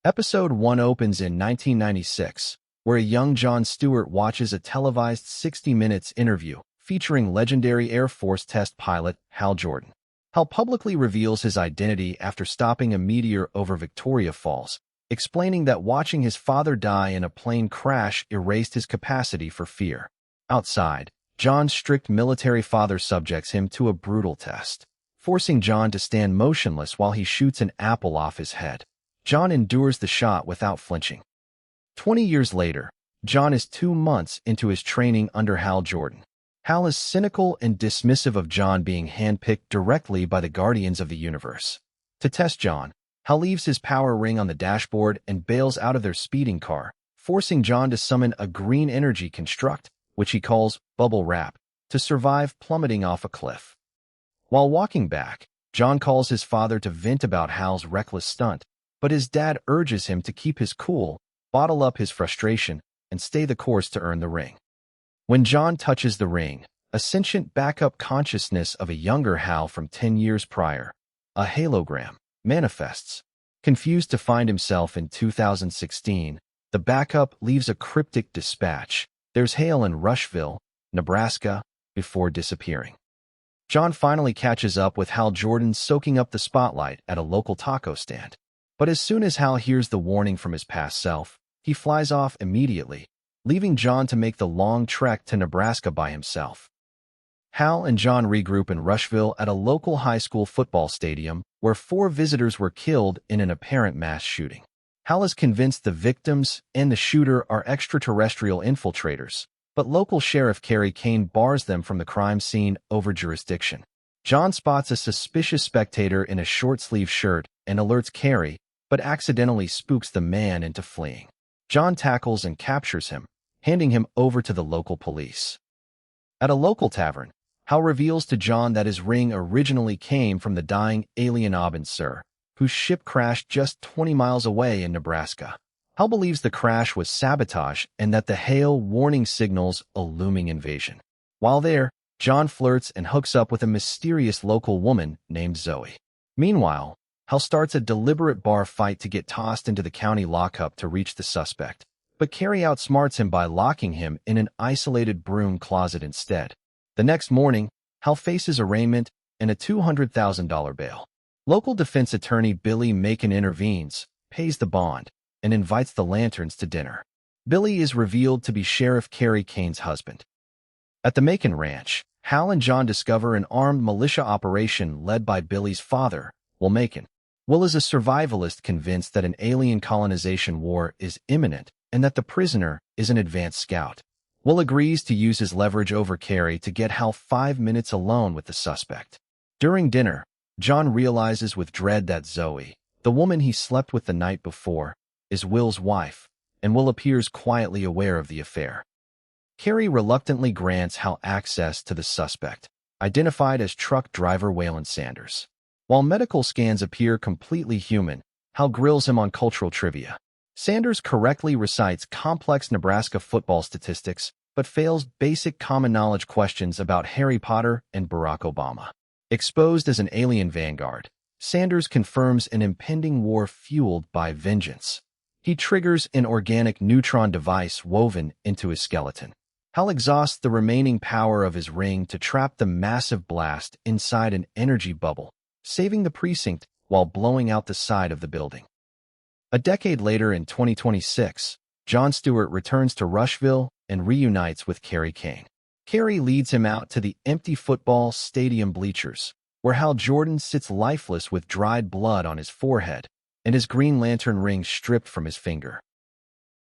Episode 1 opens in 1996, where a young John Stewart watches a televised 60 Minutes interview featuring legendary Air Force test pilot Hal Jordan. Hal publicly reveals his identity after stopping a meteor over Victoria Falls, explaining that watching his father die in a plane crash erased his capacity for fear. Outside, John's strict military father subjects him to a brutal test, forcing John to stand motionless while he shoots an apple off his head. John endures the shot without flinching. 20 years later, John is 2 months into his training under Hal Jordan. Hal is cynical and dismissive of John being handpicked directly by the Guardians of the Universe. To test John, Hal leaves his power ring on the dashboard and bails out of their speeding car, forcing John to summon a green energy construct, which he calls Bubble Wrap, to survive plummeting off a cliff. While walking back, John calls his father to vent about Hal's reckless stunt, but his dad urges him to keep his cool, bottle up his frustration, and stay the course to earn the ring. When John touches the ring, a sentient backup consciousness of a younger Hal from 10 years prior, a hologram, manifests. Confused to find himself in 2016, the backup leaves a cryptic dispatch. There's Hal in Rushville, Nebraska, before disappearing. John finally catches up with Hal Jordan soaking up the spotlight at a local taco stand. But as soon as Hal hears the warning from his past self, he flies off immediately, leaving John to make the long trek to Nebraska by himself. Hal and John regroup in Rushville at a local high school football stadium where 4 visitors were killed in an apparent mass shooting. Hal is convinced the victims and the shooter are extraterrestrial infiltrators, but local Sheriff Kerry Kane bars them from the crime scene over jurisdiction. John spots a suspicious spectator in a short-sleeved shirt and alerts Kerry, but accidentally spooks the man into fleeing. John tackles and captures him, handing him over to the local police. At a local tavern, Hal reveals to John that his ring originally came from the dying alien Abin Sur, whose ship crashed just 20 miles away in Nebraska. Hal believes the crash was sabotage and that the hail warning signals a looming invasion. While there, John flirts and hooks up with a mysterious local woman named Zoe. Meanwhile, Hal starts a deliberate bar fight to get tossed into the county lockup to reach the suspect, but Kerry outsmarts him by locking him in an isolated broom closet instead. The next morning, Hal faces arraignment and a $200,000 bail. Local defense attorney Billy Macon intervenes, pays the bond, and invites the Lanterns to dinner. Billy is revealed to be Sheriff Kerry Kane's husband. At the Macon Ranch, Hal and John discover an armed militia operation led by Billy's father, Will Macon. Will is a survivalist convinced that an alien colonization war is imminent and that the prisoner is an advanced scout. Will agrees to use his leverage over Kerry to get Hal 5 minutes alone with the suspect. During dinner, John realizes with dread that Zoe, the woman he slept with the night before, is Will's wife, and Will appears quietly aware of the affair. Kerry reluctantly grants Hal access to the suspect, identified as truck driver Waylon Sanders. While medical scans appear completely human, Hal grills him on cultural trivia. Sanders correctly recites complex Nebraska football statistics, but fails basic common knowledge questions about Harry Potter and Barack Obama. Exposed as an alien vanguard, Sanders confirms an impending war fueled by vengeance. He triggers an organic neutron device woven into his skeleton. Hal exhausts the remaining power of his ring to trap the massive blast inside an energy bubble, saving the precinct while blowing out the side of the building. A decade later in 2026, John Stewart returns to Rushville and reunites with Kerry Kane. Kerry leads him out to the empty football stadium bleachers, where Hal Jordan sits lifeless with dried blood on his forehead and his Green Lantern ring stripped from his finger.